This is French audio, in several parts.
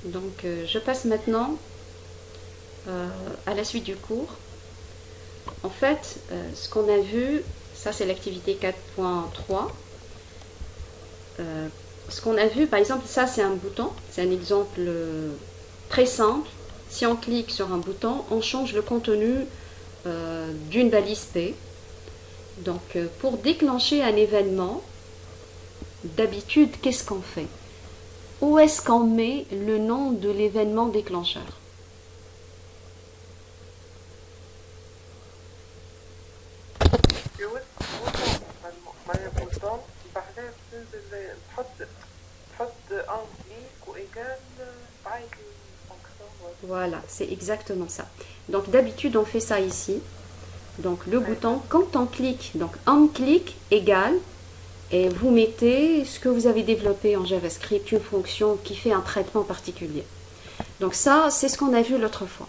Donc, je passe maintenant à la suite du cours. En fait, ce qu'on a vu, ça c'est l'activité 4.3. Ce qu'on a vu, par exemple, ça c'est un bouton, c'est un exemple très simple. Si on clique sur un bouton, on change le contenu d'une balise P. Donc, pour déclencher un événement, d'habitude, qu'est-ce qu'on fait? Où est-ce qu'on met le nom de l'événement déclencheur? معايا بوطون بعدها بتنزل تحط ان كليك وايجال بعيد الفونكسيون. Voilà, c'est exactement ça. Donc d'habitude on fait ça ici. Donc le bouton, quand on clique, donc on clique égale, et vous mettez ce que vous avez développé en JavaScript, une fonction qui fait un traitement particulier. Donc ça, c'est ce qu'on a vu l'autre fois.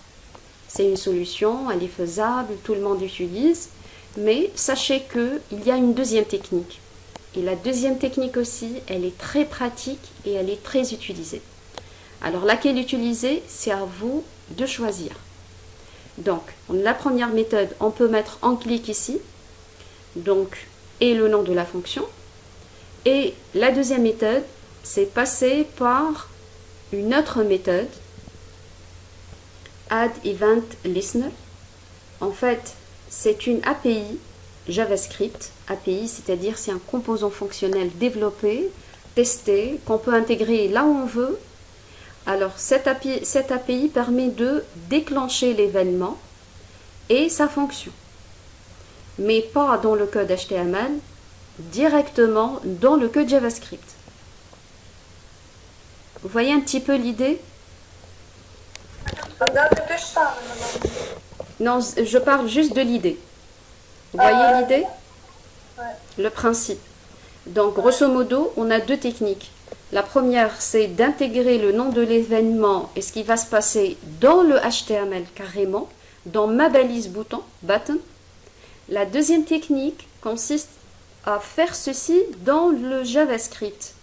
C'est une solution, elle est faisable, tout le monde l'utilise, mais sachez qu'il y a une deuxième technique. Et la deuxième technique aussi, elle est très pratique et elle est très utilisée. Alors laquelle utiliser, c'est à vous de choisir. Donc la première méthode, on peut mettre en clic ici, donc et le nom de la fonction. Et la deuxième méthode, c'est passer par une autre méthode, Add Event Listener. En fait, c'est une API JavaScript. API, c'est-à-dire c'est un composant fonctionnel développé, testé, qu'on peut intégrer là où on veut. Alors, cette API permet de déclencher l'événement et sa fonction. Mais pas dans le code HTML, directement dans le code JavaScript. Vous voyez un petit peu l'idée? Non, je parle juste de l'idée. Vous voyez l'idée? Le principe. Donc, grosso modo, on a deux techniques. La première, c'est d'intégrer le nom de l'événement et ce qui va se passer dans le HTML carrément, dans ma balise bouton. La deuxième technique consiste à faire ceci dans le JavaScript,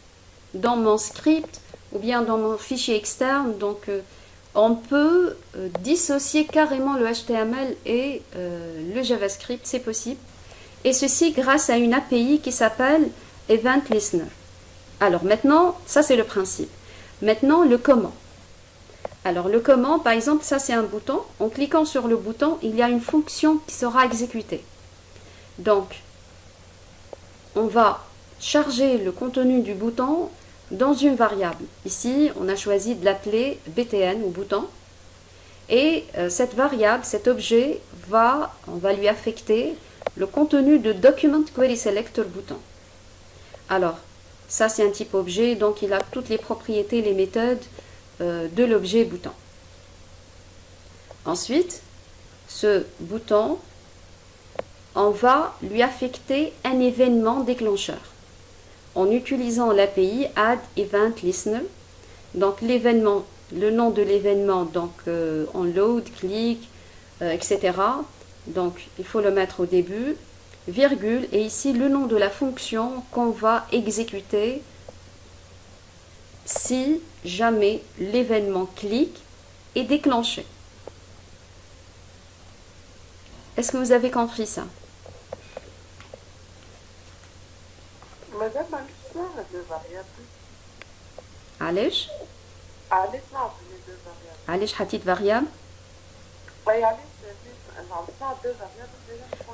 dans mon script ou bien dans mon fichier externe. Donc, on peut dissocier carrément le HTML et le JavaScript, c'est possible. Et ceci grâce à une API qui s'appelle Event Listener. Alors maintenant, ça c'est le principe. Maintenant, le comment. Alors le comment, par exemple, ça c'est un bouton. En cliquant sur le bouton, il y a une fonction qui sera exécutée. Donc, on va charger le contenu du bouton dans une variable. Ici, on a choisi de l'appeler btn ou bouton. Et cette variable, cet objet, on va lui affecter le contenu de Document Query Selector bouton. Alors, ça c'est un type objet, donc il a toutes les propriétés, les méthodes de l'objet bouton. Ensuite, ce bouton, on va lui affecter un événement déclencheur en utilisant l'API Add Event Listener. Donc l'événement, le nom de l'événement, donc on load, click, etc. Donc il faut le mettre au début, virgule, et ici le nom de la fonction qu'on va exécuter si jamais l'événement clic est déclenché. Est-ce que vous avez compris ça? مازال ما عرفتش هاد لو فاريابل. علاش؟ علاش نعرف لي دو فاريابل؟ علاش حطيت variable? اي علاش نعرف دو فاريابل.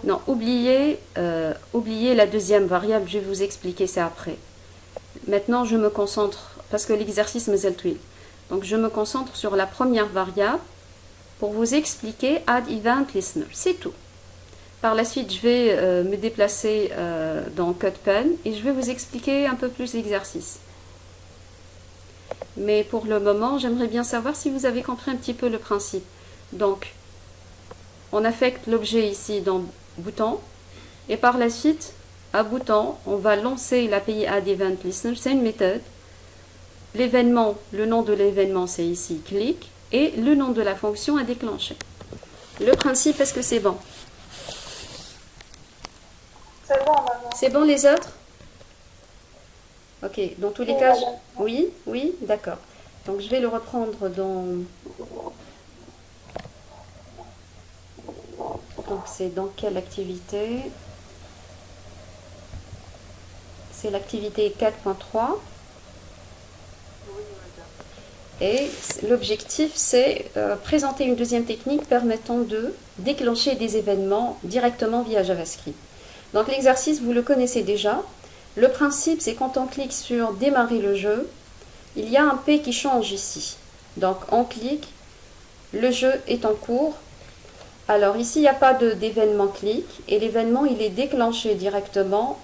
Non, oubliez la deuxième variable, je vais vous expliquer ça après. Maintenant, je me concentre, parce que l'exercice me zèle. Donc, je me concentre sur la première variable pour vous expliquer Add Event Listener. C'est tout. Par la suite, je vais me déplacer dans CodePen et je vais vous expliquer un peu plus l'exercice. Mais pour le moment, j'aimerais bien savoir si vous avez compris un petit peu le principe. Donc, on affecte l'objet ici dans bouton et par la suite, à bouton, on va lancer l'API Add Event Listener. C'est une méthode. L'événement, le nom de l'événement, c'est ici click et le nom de la fonction à déclencher. Le principe, est-ce que c'est bon? C'est bon maman. C'est bon les autres? Ok, dans tous les cas, oui, d'accord. Donc je vais le reprendre dans... Donc c'est dans quelle activité? C'est l'activité 4.3. Oui, madame. Et l'objectif, c'est présenter une deuxième technique permettant de déclencher des événements directement via JavaScript. Donc l'exercice, vous le connaissez déjà. Le principe, c'est quand on clique sur démarrer le jeu, il y a un P qui change ici. Donc on clique, le jeu est en cours. Alors ici, il n'y a pas d'événement clic et l'événement, il est déclenché directement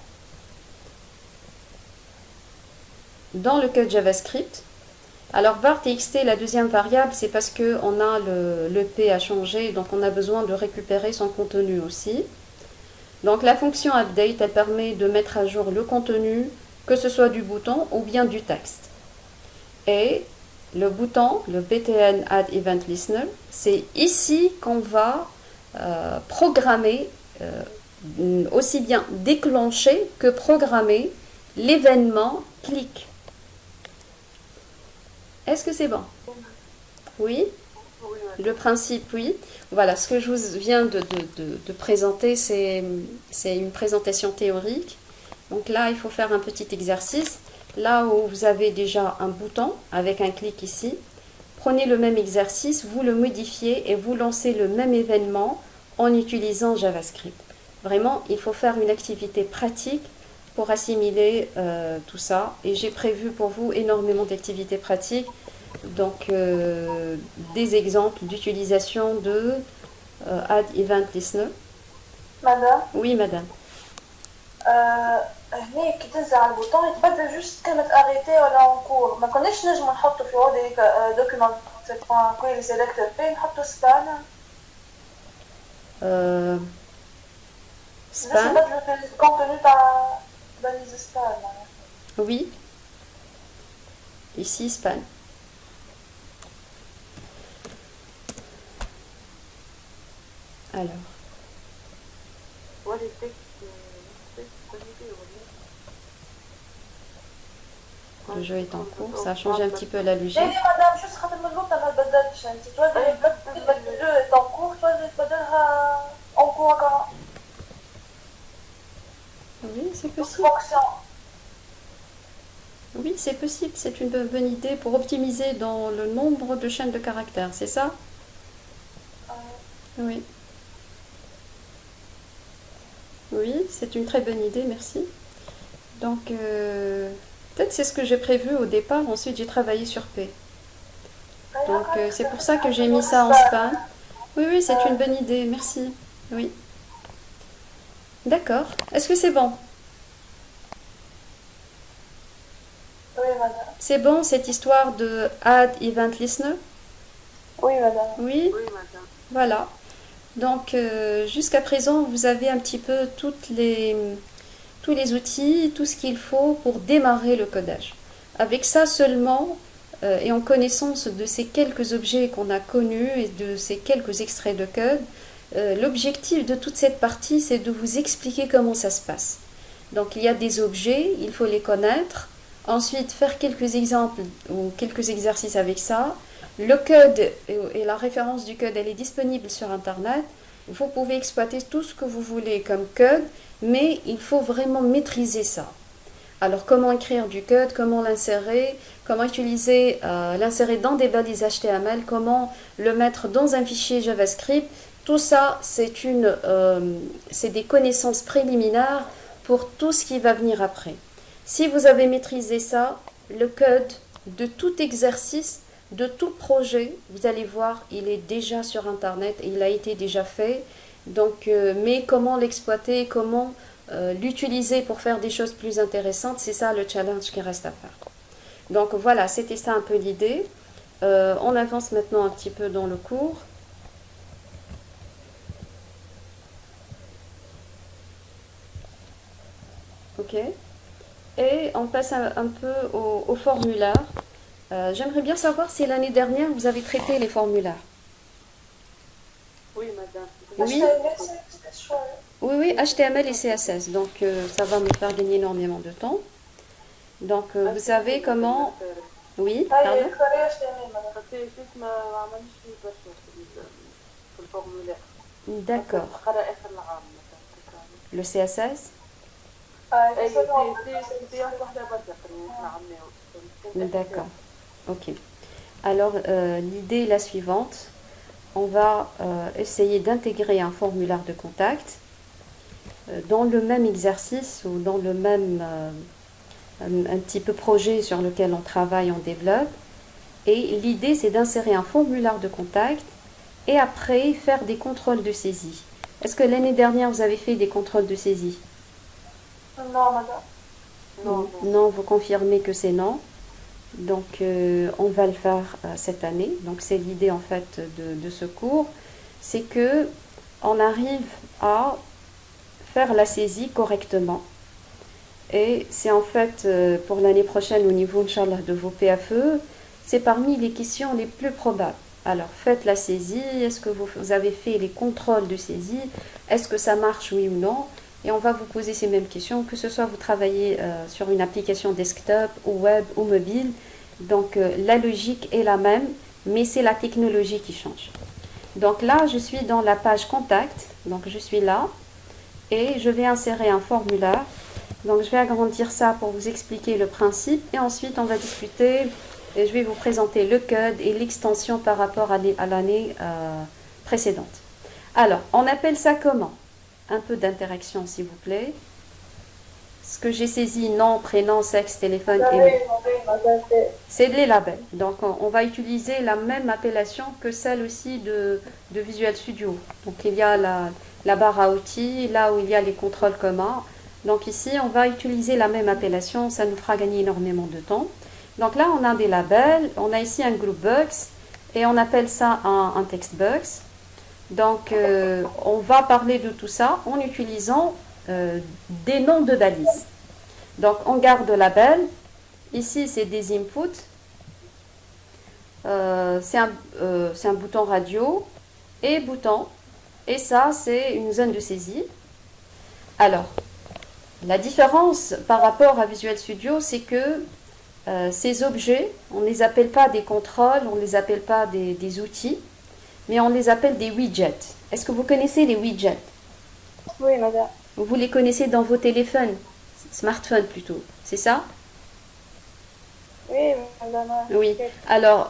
dans le code JavaScript. Alors var.txt, la deuxième variable, c'est parce qu'on a le P à changer, donc on a besoin de récupérer son contenu aussi. Donc la fonction update, elle permet de mettre à jour le contenu, que ce soit du bouton ou bien du texte. Et le bouton, le btn add event listener, c'est ici qu'on va programmer, aussi bien déclencher que programmer l'événement clic. Est-ce que c'est bon? Oui? Oui, madame. Le principe, oui. Voilà, ce que je vous viens de présenter, c'est une présentation théorique. Donc là, il faut faire un petit exercice. Là où vous avez déjà un bouton avec un clic ici, prenez le même exercice, vous le modifiez et vous lancez le même événement en utilisant JavaScript. Vraiment, il faut faire une activité pratique pour assimiler tout ça. Et j'ai prévu pour vous énormément d'activités pratiques. Donc, des exemples d'utilisation de Add Event Listener. مدام Oui, madame. هني كي تنزل على البوطون يتبدل جوست كلمة اريتي ولا اونكور ما كناش نجم نحطو في هذيك دوكيمنت كويري سيلكتور بي نحطو سبان باش Span. نبدلو في الكونتوني تاع باليز سبان Oui. Ici, span. Alors, Ouais, les textes, connectés, oui. le jeu est en cours. Ça a changé un petit peu la logique. جاي مدام شو خاطر من الوقت ما تبدلتش انت تولي تبدل تنكور تولي تبدلها اونكور Oui, c'est possible. فونكسيون Oui, c'est possible. C'est une bonne idée pour optimiser dans le nombre de chaînes de caractères. C'est ça? Oui. Oui, c'est une très bonne idée, merci. Donc, peut-être c'est ce que j'ai prévu au départ. Ensuite, j'ai travaillé sur P. Donc, c'est pour ça que j'ai mis ça en span. Oui, oui, c'est une bonne idée, merci. Oui. D'accord. Est-ce que c'est bon? Oui madame. C'est bon cette histoire de Add Event Listener? Oui madame. Oui? Oui, madame. Voilà. Donc, jusqu'à présent, vous avez un petit peu tous les outils, tout ce qu'il faut pour démarrer le codage. Avec ça seulement, et en connaissance de ces quelques objets qu'on a connus et de ces quelques extraits de code, l'objectif de toute cette partie, c'est de vous expliquer comment ça se passe. Donc, il y a des objets, il faut les connaître. Ensuite, faire quelques exemples ou quelques exercices avec ça. Le code et la référence du code, elle est disponible sur Internet. Vous pouvez exploiter tout ce que vous voulez comme code, mais il faut vraiment maîtriser ça. Alors, comment écrire du code, comment l'insérer, comment utiliser, l'insérer dans des balises HTML, comment le mettre dans un fichier JavaScript. Tout ça, c'est des connaissances préliminaires pour tout ce qui va venir après. Si vous avez maîtrisé ça, le code de tout exercice, de tout projet, vous allez voir, il est déjà sur Internet, il a été déjà fait. Donc, mais comment l'exploiter, comment l'utiliser pour faire des choses plus intéressantes, c'est ça le challenge qui reste à faire. Donc voilà, c'était ça un peu l'idée. On avance maintenant un petit peu dans le cours. Ok. Et on passe un peu au formulaire. J'aimerais bien savoir si l'année dernière vous avez traité les formulaires. Oui, madame. Oui. Oui, oui, HTML et CSS. Donc ça va me faire gagner énormément de temps. Donc vous savez comment... Oui, هاي pardon. الكورية تاني مدام. خاطر شو اسمه ما عملش فيه برشا في الفورمولاire. D'accord. قرا آخر العام مثلا. Le CSS? هاي اي تسمعوا سي واحدة برشا احنا عملناها. D'accord. Ok. Alors, l'idée est la suivante. On va essayer d'intégrer un formulaire de contact dans le même exercice ou dans le même un petit peu projet sur lequel on travaille, on développe. Et l'idée, c'est d'insérer un formulaire de contact et après faire des contrôles de saisie. Est-ce que l'année dernière, vous avez fait des contrôles de saisie? نو مدام. Non, Non, vous confirmez que c'est non. Donc, on va le faire cette année. Donc, c'est l'idée en fait de ce cours. C'est que on arrive à faire la saisie correctement. Et c'est en fait pour l'année prochaine au niveau, Inch'Allah, de vos PFE, c'est parmi les questions les plus probables. Alors, faites la saisie. Est-ce que vous avez fait les contrôles de saisie? Est-ce que ça marche, oui ou non? Et on va vous poser ces mêmes questions, que ce soit vous travaillez sur une application desktop ou web ou mobile. Donc, la logique est la même, mais c'est la technologie qui change. Donc là, je suis dans la page contact. Donc, je suis là et je vais insérer un formulaire. Donc, je vais agrandir ça pour vous expliquer le principe et ensuite, on va discuter et je vais vous présenter le code et l'extension par rapport à l'année précédente. Alors, on appelle ça comment? Un peu d'interaction, s'il vous plaît. Ce que j'ai saisi, nom, prénom, sexe, téléphone, email. C'est les labels. Donc, on va utiliser la même appellation que celle aussi de Visual Studio. Donc, il y a la barre à outils, là où il y a les contrôles communs. Donc, ici, on va utiliser la même appellation. Ça nous fera gagner énormément de temps. Donc, là, on a des labels. On a ici un group box et on appelle ça un text box. Donc, on va parler de tout ça en utilisant des noms de balises. Donc, on garde le label. Ici, c'est des inputs. C'est un bouton radio et bouton. Et ça, c'est une zone de saisie. Alors, la différence par rapport à Visual Studio, c'est que ces objets, on ne les appelle pas des contrôles, on ne les appelle pas des outils, mais on les appelle des widgets. Est-ce que vous connaissez les widgets? Oui مدام. Vous les connaissez dans vos téléphones, smartphones plutôt, c'est ça? Oui مدام. Oui. Alors,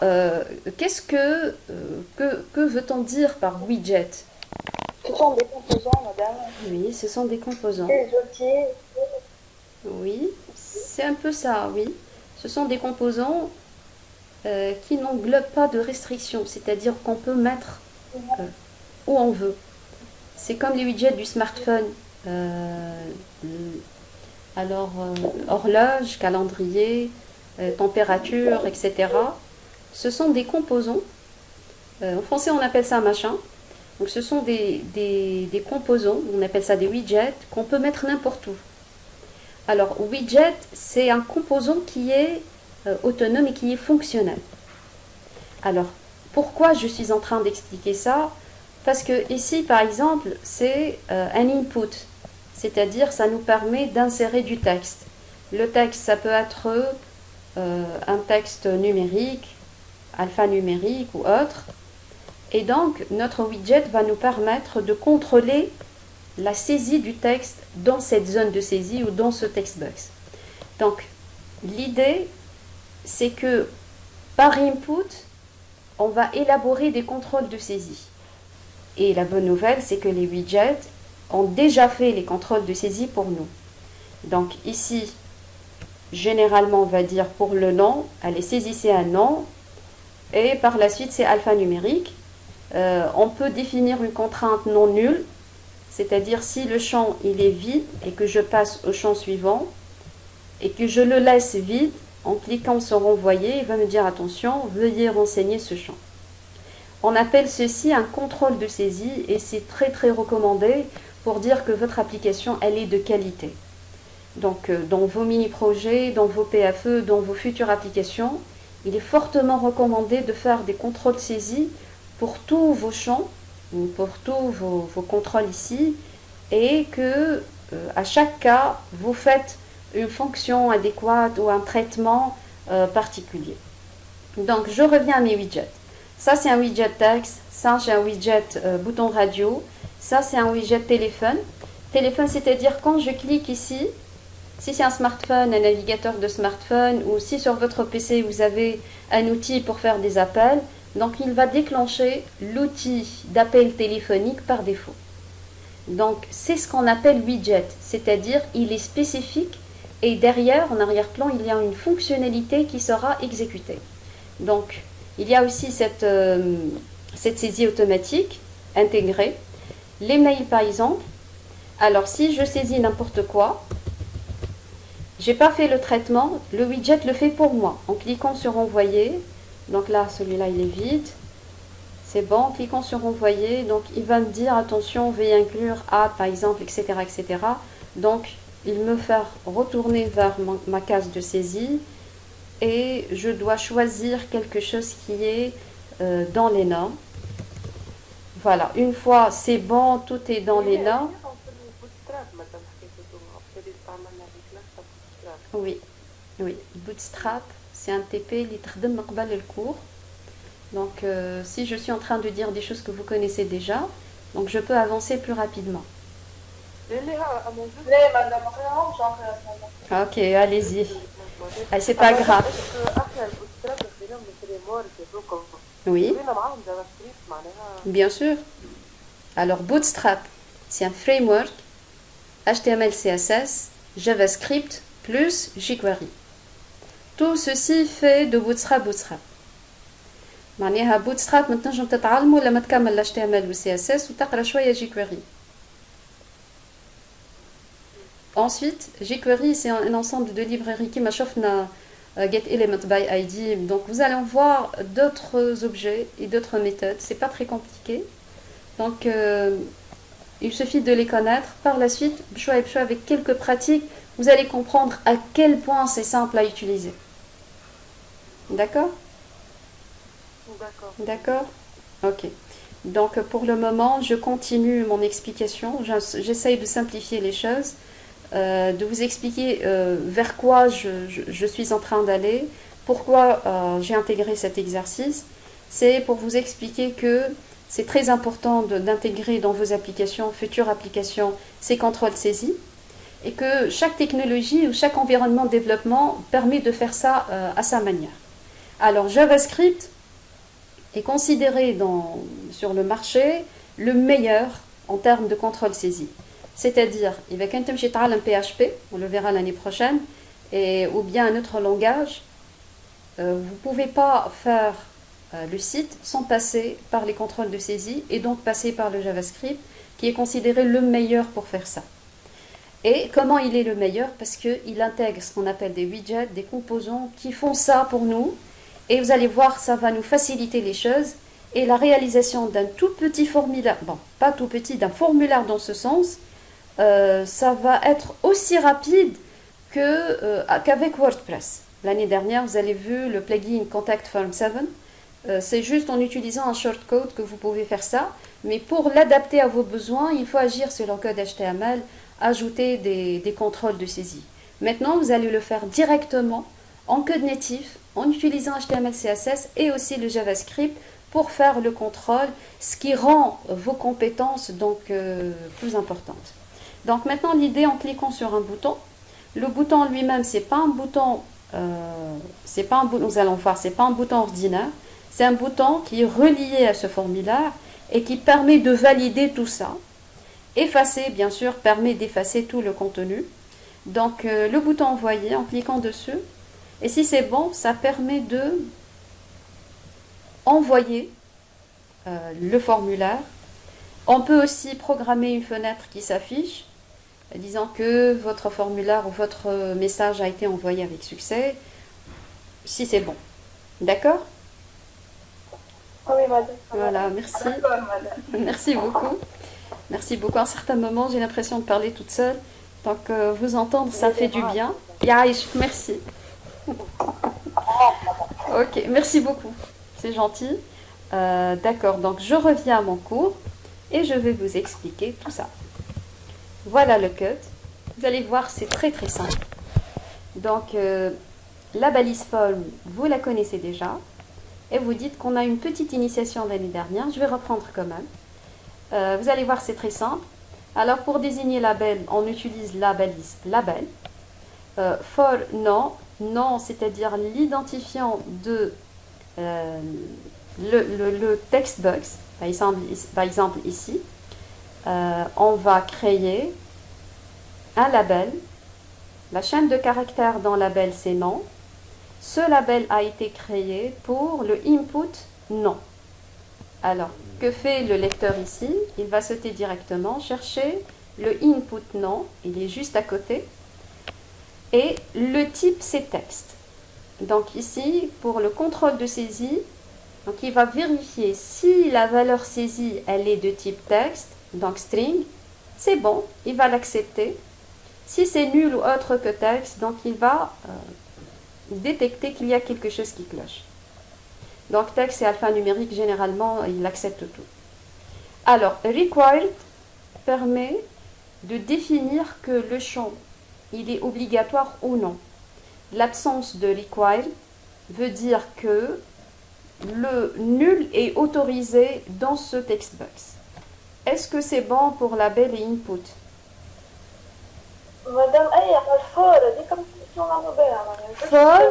qu'est-ce que veut-on dire par widget? Ce sont des composants madame. Oui, ce sont des composants. Des outils. Oui, c'est un peu ça, oui. Ce sont des composants qui n'englobent pas de restrictions, c'est-à-dire qu'on peut mettre où on veut. C'est comme les widgets du smartphone. Horloge, calendrier, température, etc. Ce sont des composants. En français, on appelle ça machin. Donc, ce sont des composants, on appelle ça des widgets, qu'on peut mettre n'importe où. Alors, widget, c'est un composant qui est autonome et qui est fonctionnel. Alors, pourquoi je suis en train d'expliquer ça? Parce que ici, par exemple, c'est un input, c'est-à-dire ça nous permet d'insérer du texte. Le texte, ça peut être un texte numérique, alphanumérique ou autre. Et donc, notre widget va nous permettre de contrôler la saisie du texte dans cette zone de saisie ou dans ce text box. Donc, l'idée, c'est que par input, on va élaborer des contrôles de saisie. Et la bonne nouvelle, c'est que les widgets ont déjà fait les contrôles de saisie pour nous. Donc ici, généralement, on va dire pour le nom, allez, saisissez un nom, et par la suite, c'est alphanumérique. On peut définir une contrainte non nulle, c'est-à-dire si le champ il est vide et que je passe au champ suivant et que je le laisse vide, en cliquant sur renvoyer, il va me dire attention, veuillez renseigner ce champ. On appelle ceci un contrôle de saisie et c'est très très recommandé pour dire que votre application elle est de qualité. Donc dans vos mini-projets, dans vos PFE, dans vos futures applications, il est fortement recommandé de faire des contrôles de saisie pour tous vos champs, pour tous vos contrôles ici, et que à chaque cas, vous faites une fonction adéquate ou un traitement particulier. Donc, je reviens à mes widgets. Ça, c'est un widget texte. Ça, j'ai un widget bouton radio. Ça, c'est un widget téléphone. Téléphone, c'est-à-dire quand je clique ici, si c'est un smartphone, un navigateur de smartphone, ou si sur votre PC, vous avez un outil pour faire des appels, donc il va déclencher l'outil d'appel téléphonique par défaut. Donc, c'est ce qu'on appelle widget, c'est-à-dire il est spécifique et derrière, en arrière-plan, il y a une fonctionnalité qui sera exécutée. Donc, il y a aussi cette saisie automatique intégrée. Les mails, par exemple. Alors, si je saisis n'importe quoi, j'ai pas fait le traitement, le widget le fait pour moi. En cliquant sur envoyer, donc là, celui-là, il est vide. C'est bon, en cliquant sur envoyer, donc il va me dire attention, veuillez inclure à, par exemple, etc., etc. Donc, il me fait retourner vers ma case de saisie et je dois choisir quelque chose qui est dans les normes. Voilà, une fois c'est bon, tout est dans les normes. Oui, oui, Bootstrap, c'est un TP qui تخدم قبل le cours. Donc, si je suis en train de dire des choses que vous connaissez déjà, donc je peux avancer plus rapidement. Ok, allez-y. Ah, c'est pas grave. Oui, bien sûr. Alors, Bootstrap, c'est un framework HTML, CSS, JavaScript plus jQuery. Tout ceci fait de Bootstrap. معناها Bootstrap ما تنجم تتعلمه لما تكمل HTML و CSS وتقرا شوية jQuery. Ensuite, jQuery c'est un ensemble de librairies qui m'a شفنا Get Element by ID. Donc vous allez en voir d'autres objets et d'autres méthodes. C'est pas très compliqué. Donc il suffit de les connaître. Par la suite, avec quelques pratiques, vous allez comprendre à quel point c'est simple à utiliser. D'accord ? D'accord. Ok. Donc pour le moment, je continue mon explication. J'essaye de simplifier les choses, de vous expliquer vers quoi je suis en train d'aller, pourquoi j'ai intégré cet exercice. C'est pour vous expliquer que c'est très important d'intégrer dans vos applications, futures applications, ces contrôles saisis, et que chaque technologie ou chaque environnement de développement permet de faire ça à sa manière. Alors JavaScript est considéré sur le marché le meilleur en termes de contrôle saisie. C'est-à-dire, avec un PHP, on le verra l'année prochaine, ou bien un autre langage, vous ne pouvez pas faire le site sans passer par les contrôles de saisie et donc passer par le JavaScript qui est considéré le meilleur pour faire ça. Et comment il est le meilleur? Parce qu'il intègre ce qu'on appelle des widgets, des composants qui font ça pour nous. Et vous allez voir, ça va nous faciliter les choses. Et la réalisation d'un tout petit formulaire, bon, pas tout petit, d'un formulaire dans ce sens, ça va être aussi rapide qu'avec WordPress. L'année dernière, vous avez vu le plugin Contact Form 7. C'est juste en utilisant un shortcode que vous pouvez faire ça. Mais pour l'adapter à vos besoins, il faut agir sur le code HTML, ajouter des contrôles de saisie. Maintenant, vous allez le faire directement en code natif, en utilisant HTML, CSS et aussi le JavaScript pour faire le contrôle, ce qui rend vos compétences donc plus importantes. Donc maintenant, l'idée en cliquant sur un bouton, le bouton lui-même, c'est pas un bouton, nous allons voir, c'est pas un bouton ordinaire, c'est un bouton qui est relié à ce formulaire et qui permet de valider tout ça. Effacer, bien sûr, permet d'effacer tout le contenu. Donc le bouton envoyer en cliquant dessus. Et si c'est bon, ça permet de envoyer le formulaire. On peut aussi programmer une fenêtre qui s'affiche, disant que votre formulaire ou votre message a été envoyé avec succès, si c'est bon. D'accord? Oui, madame. Voilà, merci. Merci beaucoup. Merci beaucoup. À un certain moment, j'ai l'impression de parler toute seule. Donc, vous entendre, ça fait du bien. Yaïch, merci. Ok, merci beaucoup. C'est gentil. D'accord, donc je reviens à mon cours et je vais vous expliquer tout ça. Voilà le code. Vous allez voir, c'est très très simple. Donc, la balise form, vous la connaissez déjà. et vous dites qu'on a une petite initiation l'année dernière. Je vais reprendre quand même. Vous allez voir, c'est très simple. Alors, pour désigner label, on utilise label. For non, c'est-à-dire l'identifiant de le text box. Par exemple ici, on va créer un label. La chaîne de caractères dans label, c'est non. Ce label a été créé pour le input non. Alors, que fait le lecteur ici? Il va sauter directement, chercher le input non, il est juste à côté. Et le type, c'est texte. Donc ici, pour le contrôle de saisie, donc il va vérifier si la valeur saisie, elle est de type texte, donc string, c'est bon, il va l'accepter. Si c'est nul ou autre que texte, donc il va détecter qu'il y a quelque chose qui cloche. Donc texte et alphanumérique, généralement, il accepte tout. Alors, required permet de définir que le champ, il est obligatoire ou non. L'absence de required veut dire que le nul est autorisé dans ce text box. Est-ce que c'est bon pour label et input? Madame, for, For,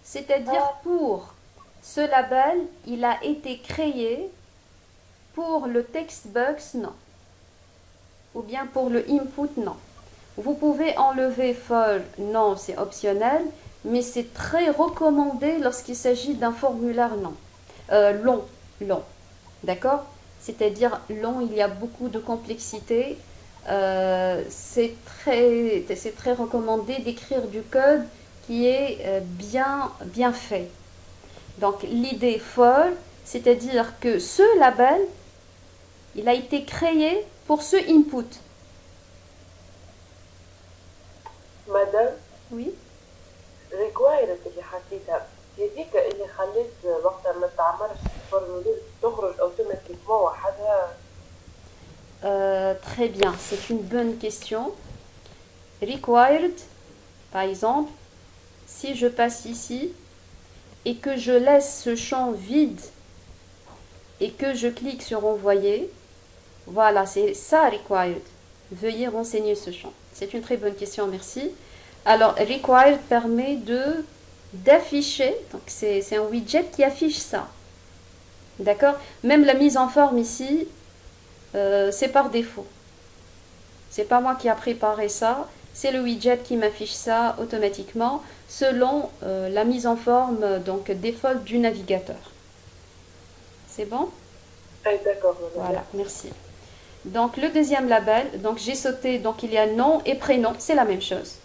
c'est-à-dire pour. Ce label, il a été créé pour le text box, non. Ou bien pour le input, non. Vous pouvez enlever for, non, c'est optionnel, mais c'est très recommandé lorsqu'il s'agit d'un formulaire non. Long. D'accord? C'est-à-dire long, il y a beaucoup de complexité. C'est très recommandé d'écrire du code qui est bien fait. Donc l'idée for, c'est-à-dire que ce label, il a été créé pour ce input. Madame, Oui. required اللي حكيتها هذيك اللي خليت وقتها ما تعمرش الفورمولير تخرج اوتوماتيكمون وحدها. Très bien, c'est une bonne question. Required, par exemple, si je passe ici et que je laisse ce champ vide et que je clique sur envoyer, voilà, c'est ça required. Veuillez renseigner ce champ. C'est une très bonne question, merci. Alors, required permet d'afficher, donc c'est un widget qui affiche ça. D'accord? Même la mise en forme ici, c'est par défaut. C'est pas moi qui a préparé ça, c'est le widget qui m'affiche ça automatiquement selon la mise en forme donc default du navigateur. C'est bon? D'accord, madame. Voilà, merci. Donc le deuxième label, donc j'ai sauté, donc il y a nom et prénom, c'est la même chose.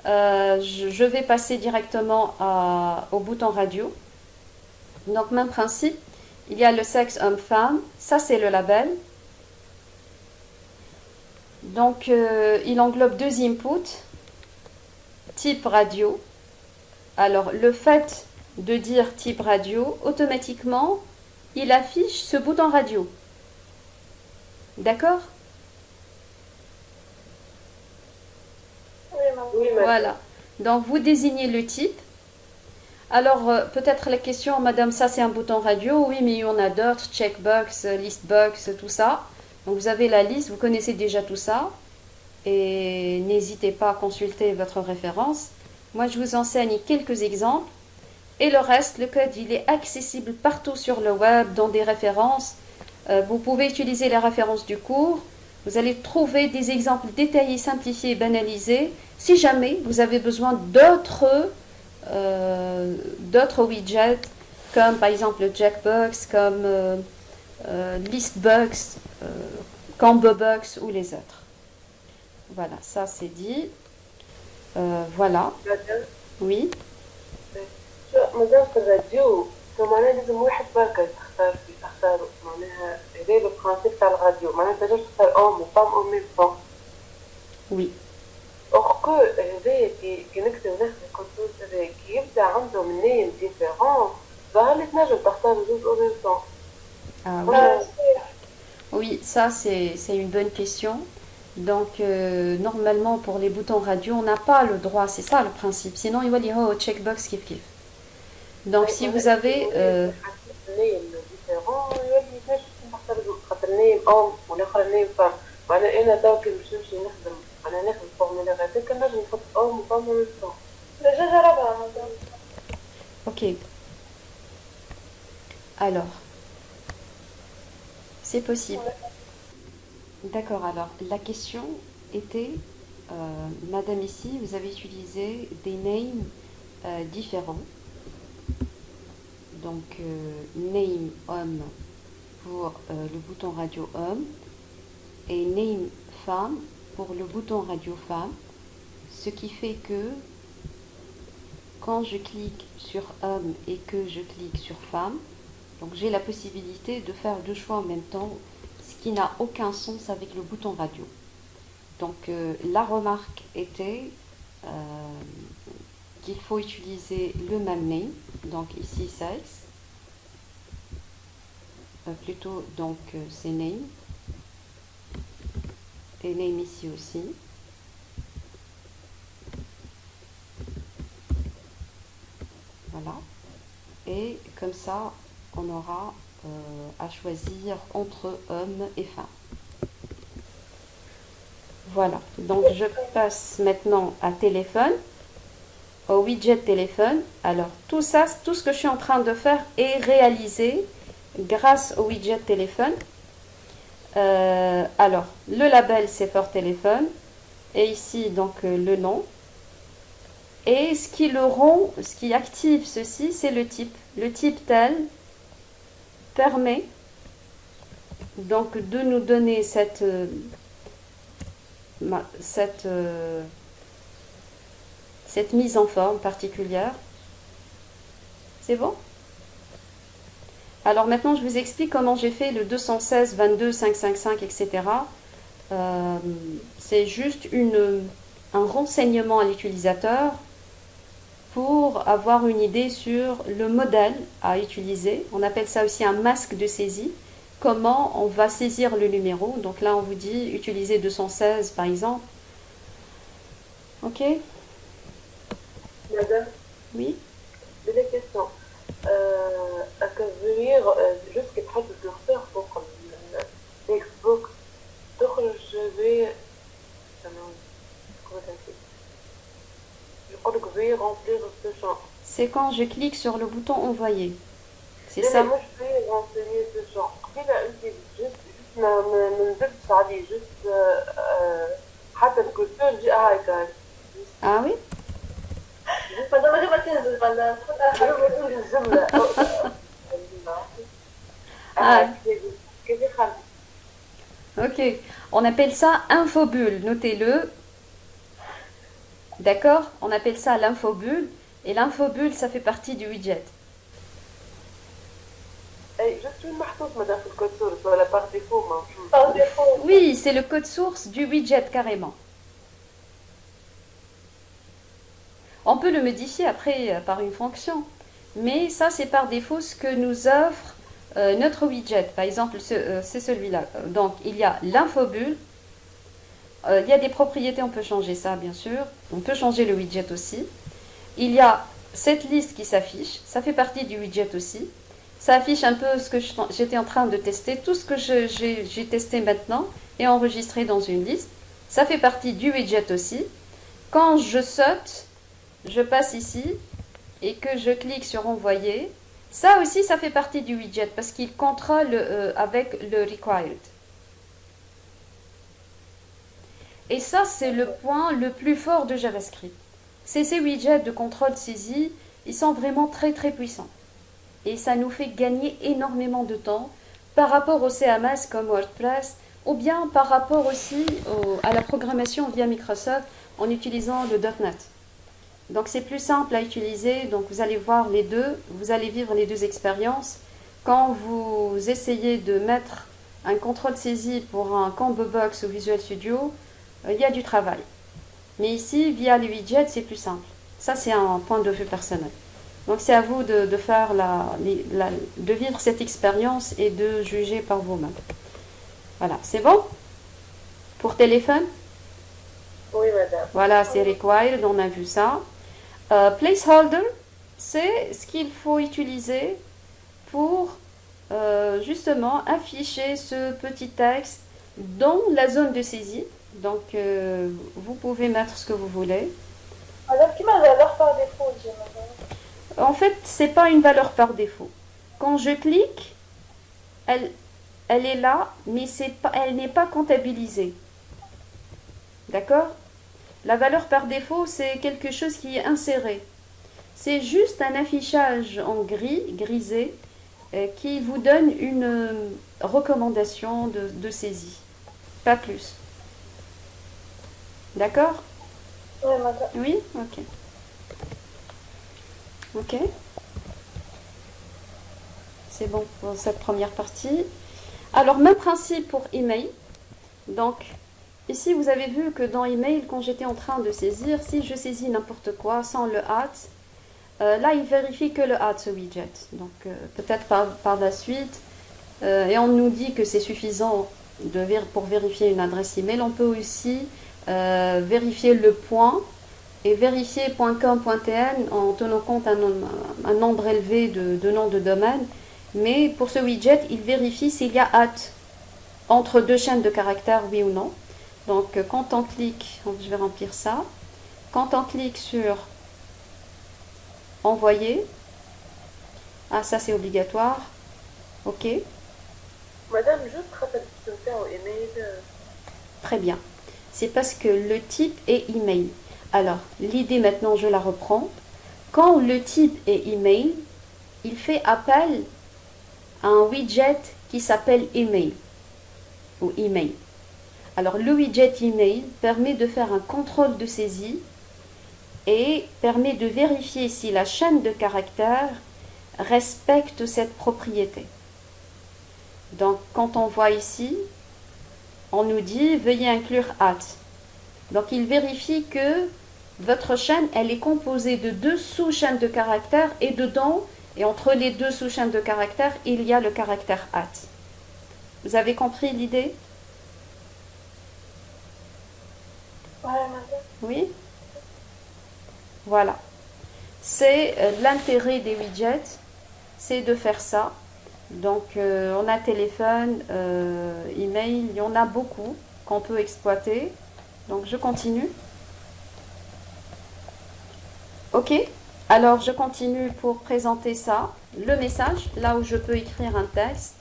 Je vais passer directement au bouton radio. Donc même principe, il y a le sexe homme-femme, ça c'est le label. Donc il englobe deux inputs, type radio. Alors le fait de dire type radio, automatiquement, il affiche ce bouton radio. D'accord? Oui, madame. Voilà. Donc vous désignez le type. Alors peut-être la question, madame, ça c'est un bouton radio. Oui, mais il y en a d'autres, checkbox, listbox, tout ça. Donc vous avez la liste, vous connaissez déjà tout ça. Et n'hésitez pas à consulter votre référence. Moi, je vous enseigne quelques exemples. Et le reste, le code, il est accessible partout sur le web, dans des références. Vous pouvez utiliser les références du cours. Vous allez trouver des exemples détaillés, simplifiés et banalisés. Si jamais vous avez besoin d'autres widgets, comme par exemple le Jackbox, comme Listbox, Combobox ou les autres. Voilà, ça c'est dit. Voilà, madame. oui. شو مازال في الراديو معناها لازم واحد بركة تختاروا معناها هذا لو برانسيب تاع الراديو معناها تنجم تختار اوم وفام او ميم فون. Oui. اور كو هذايا كي نكتب ناخذ الكونسول هذايا كي يبدا عندهم نايم ديفيرون ظهر لي تنجم تختار زوج او ميم فون. Ah, oui. Oui, ça c'est une bonne question. Donc normalement pour les boutons radio, on n'a pas le droit, c'est ça le principe. Sinon il va dire oh checkbox kif kif. Donc si vous avez نايم ديفيرون يولي ينجم نختار خاطر نايم ام والاخر نايم فام. معناها انا توكي باش نمشي نخدم انا ناخذ فورمولا هذاك نجم نحط ام وفام ونصوم. déjà جربها مدام. Ok. Alors, c'est possible. D'accord, alors la question était, Madame ici, vous avez utilisé des names différents. Donc, name homme pour le bouton radio homme et name femme pour le bouton radio femme. Ce qui fait que quand je clique sur homme et que je clique sur femme, donc j'ai la possibilité de faire deux choix en même temps, ce qui n'a aucun sens avec le bouton radio. Donc la remarque était qu'il faut utiliser le même name, donc ici sexe, plutôt donc c'est name, et name ici aussi. Voilà. Et comme ça, on aura à choisir entre hommes et femmes. Voilà. Donc, je passe maintenant à téléphone, au widget téléphone. Alors, tout ça, tout ce que je suis en train de faire est réalisé grâce au widget téléphone. Alors, le label, c'est Fort Téléphone. Et ici, donc, le nom. Et ce qui le rend, ce qui active ceci, c'est le type. Le type tel permet donc de nous donner cette mise en forme particulière. C'est bon? Alors maintenant, je vous explique comment j'ai fait le 216, 22, 555, etc. C'est juste un renseignement à l'utilisateur pour avoir une idée sur le modèle à utiliser. On appelle ça aussi un masque de saisie. Comment on va saisir le numéro. Donc là, on vous dit utiliser 216 par exemple. Ok? Madame? Oui? J'ai des questions. À venir, juste que تحط الكورسور فوق التكست بوك تخرج في يقول لك في remplir ce champ. C'est quand je clique sur le bouton envoyer. C'est لا ça. مش في renseigner ce champ. قبيلة انت جست ما نزلتش عليه جست حتى الكورسور جاء هاي. Ah oui? مدام غير ما تنزل مدام بقول الجملة. Ok, on appelle ça infobulle, notez-le. D'accord? On appelle ça l'infobulle. Et l'infobulle, ça fait partie du widget. Je suis محطوط مدام في الكورسور ولا par défaut موجود. Oui, c'est le code source du widget carrément. On peut le modifier après par une fonction. Mais ça, c'est par défaut ce que nous offre notre widget. Par exemple, c'est celui-là. Donc, il y a l'infobulle. Il y a des propriétés, on peut changer ça, bien sûr. On peut changer le widget aussi. Il y a cette liste qui s'affiche. Ça fait partie du widget aussi. Ça affiche un peu ce que j'étais en train de tester. Tout ce que j'ai testé maintenant est enregistré dans une liste. Ça fait partie du widget aussi. Quand je saute, je passe ici et que je clique sur envoyer, ça aussi, ça fait partie du widget parce qu'il contrôle avec le required. Et ça, c'est le point le plus fort de JavaScript. Ces widgets de contrôle saisie, ils sont vraiment très très puissants. Et ça nous fait gagner énormément de temps par rapport au CMS comme WordPress ou bien par rapport aussi à la programmation via Microsoft en utilisant le .NET. Donc c'est plus simple à utiliser, donc vous allez voir les deux, vous allez vivre les deux expériences. Quand vous essayez de mettre un contrôle saisie pour un Combo Box ou Visual Studio, il y a du travail. Mais ici, via les widgets, c'est plus simple. Ça, c'est un point de vue personnel. Donc c'est à vous de faire de vivre cette expérience et de juger par vous-même. Voilà, c'est bon? Pour téléphone? Oui, madame. Voilà, c'est required, on a vu ça. Placeholder, c'est ce qu'il faut utiliser pour justement afficher ce petit texte dans la zone de saisie. Donc, vous pouvez mettre ce que vous voulez. Madame, qui m'a valeur par défaut, j'ai madame. En fait, c'est pas une valeur par défaut. Quand je clique, elle est là, mais elle n'est pas comptabilisée. D'accord? La valeur par défaut, c'est quelque chose qui est inséré. C'est juste un affichage en grisé, qui vous donne une recommandation de saisie. Pas plus. D'accord? Oui, madame. Oui? Ok. Ok. C'est bon pour cette première partie. Alors, même principe pour email. Donc, ici, vous avez vu que dans email, quand j'étais en train de saisir, si je saisis n'importe quoi sans le là, il vérifie que le ce widget. Donc, peut-être par la suite, et on nous dit que c'est suffisant pour vérifier une adresse email. On peut aussi vérifier le point et vérifier .com.tn en tenant compte un nombre élevé de noms de domaine. Mais pour ce widget, il vérifie s'il y a entre deux chaînes de caractères, oui ou non. Donc, quand on clique, je vais remplir ça. Quand on clique sur envoyer, ça c'est obligatoire. Ok. Madame, juste خاطر تستمتعوا ايميل. Très bien. C'est parce que le type est email. Alors, l'idée maintenant, je la reprends. Quand le type est email, il fait appel à un widget qui s'appelle email ou email. Alors, le widget email permet de faire un contrôle de saisie et permet de vérifier si la chaîne de caractères respecte cette propriété. Donc, quand on voit ici, on nous dit veuillez inclure @. Donc, il vérifie que votre chaîne, elle est composée de deux sous-chaînes de caractères et dedans, et entre les deux sous-chaînes de caractères, il y a le caractère @. Vous avez compris l'idée? Oui, madame. Oui? Voilà. C'est l'intérêt des widgets, c'est de faire ça. Donc, on a téléphone, email, il y en a beaucoup qu'on peut exploiter. Donc, je continue. Ok, alors je continue pour présenter ça. Le message, là où je peux écrire un texte.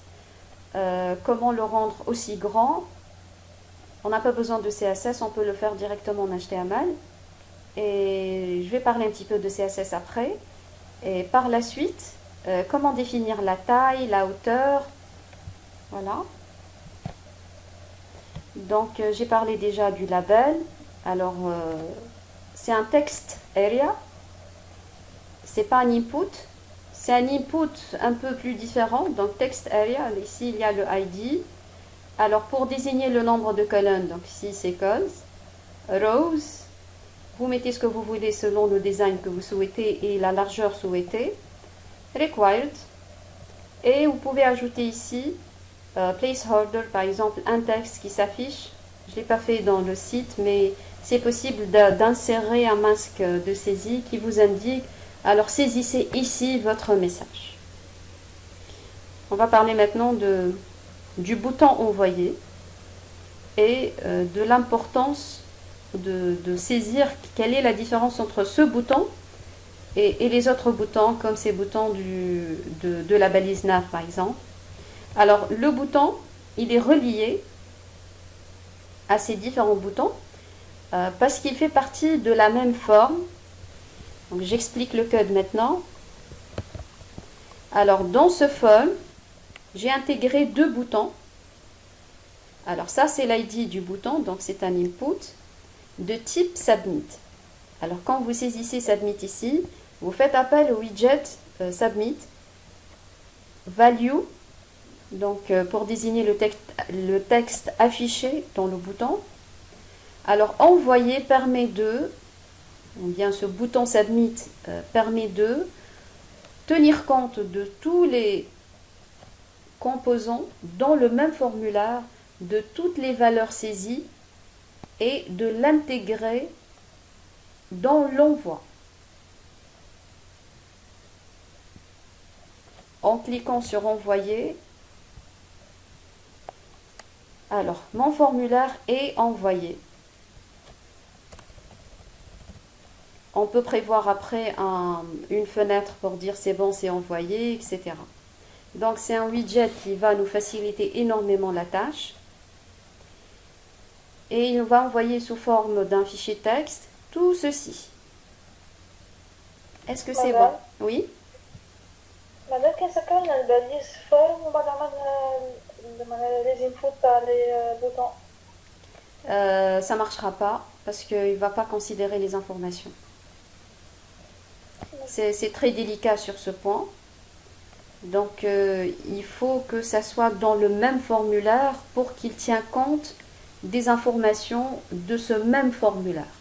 Comment le rendre aussi grand. On n'a pas besoin de CSS, on peut le faire directement en HTML. Et je vais parler un petit peu de CSS après. Et par la suite, comment définir la taille, la hauteur. Voilà. Donc, j'ai parlé déjà du label. Alors, c'est un text area. C'est pas un input. C'est un input un peu plus différent. Donc, text area. Ici, il y a le ID. Alors, pour désigner le nombre de colonnes, donc ici, c'est columns. Rows. Vous mettez ce que vous voulez selon le design que vous souhaitez et la largeur souhaitée. Required. Et vous pouvez ajouter ici placeholder, par exemple, un texte qui s'affiche. Je ne l'ai pas fait dans le site, mais c'est possible d'insérer un masque de saisie qui vous indique, alors saisissez ici votre message. On va parler maintenant du bouton envoyer et de l'importance de saisir quelle est la différence entre ce bouton et les autres boutons, comme ces boutons de la balise nav, par exemple. Alors, le bouton, il est relié à ces différents boutons parce qu'il fait partie de la même forme. Donc, j'explique le code maintenant. Alors, dans ce form, j'ai intégré deux boutons. Alors, ça, c'est l'ID du bouton, donc c'est un input de type submit. Alors, quand vous saisissez submit ici, vous faites appel au widget submit value. Donc, pour désigner le texte affiché dans le bouton. Alors, envoyer permet ou bien ce bouton submit permet de tenir compte de tous les composants dans le même formulaire, de toutes les valeurs saisies et de l'intégrer dans l'envoi. En cliquant sur envoyer, alors mon formulaire est envoyé. On peut prévoir après une fenêtre pour dire c'est bon, c'est envoyé, etc. Donc c'est un widget qui va nous faciliter énormément la tâche. Et il va envoyer sous forme d'un fichier texte tout ceci. Est-ce que c'est bon? Madame, Oui? madame, كان سكرنا الباليس فورم وبعد عملنا les inputs تاع les boutons. Ça ne marchera pas parce qu'il ne va pas considérer les informations. C'est très délicat sur ce point. Donc il faut que ça soit dans le même formulaire pour qu'il tienne compte des informations de ce même formulaire.